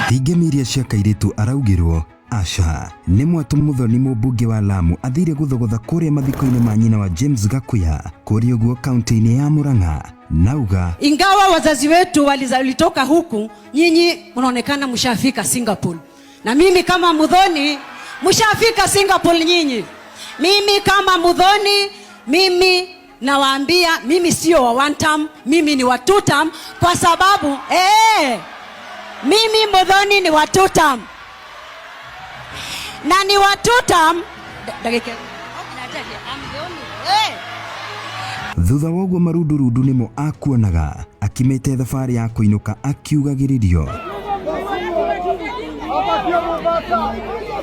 Thingamiria cia kairitu araugirwo aca nĩ Mwatu Muthoni mũmbunge wa Lamu athire guthogotha kuria mathiko-inĩ ma nyina wa James Gakuya kuria uguo kaunti-inĩ ya Murang'a. Nauga ingawa wazazi wetu walitoka huku, nyinyi mnaonekana mshafika Singapore, na mimi kama Muthoni mshafika Singapore nyinyi. Mimi kama Muthoni, mimi nawaambia, mimi sio wa one term, mimi ni wa two term, kwa sababu mimi Muthoni ni wa two term. Na ni wa two term. Thutha woguo marundu nimo akuonaga akimete thabarĩ ya kũinũka akiugagĩrĩrio.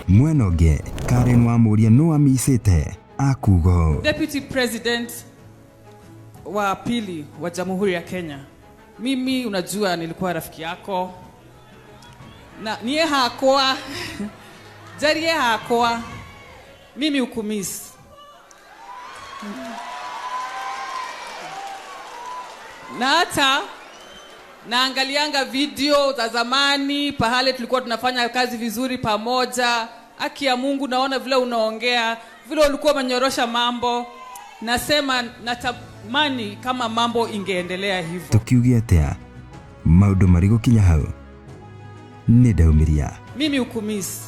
Mwena ũngĩ Karen Wamuria no amicĩte akugo Deputy President wa pili wa Jamhuri ya Kenya. Mimi unajua nilikuwa rafiki yako na niye hakoa jarie hakoa mimi ukumisi na hata naangalianga video za zamani pahale tulikuwa tunafanya kazi vizuri pamoja. Haki ya Mungu, naona vile unaongea, vile ulikuwa umenyorosha mambo, nasema natamani kama mambo ingeendelea hivyo. Tukiugia atia maundu marigo kinya hau ni ndaumiria mimi ukumisi.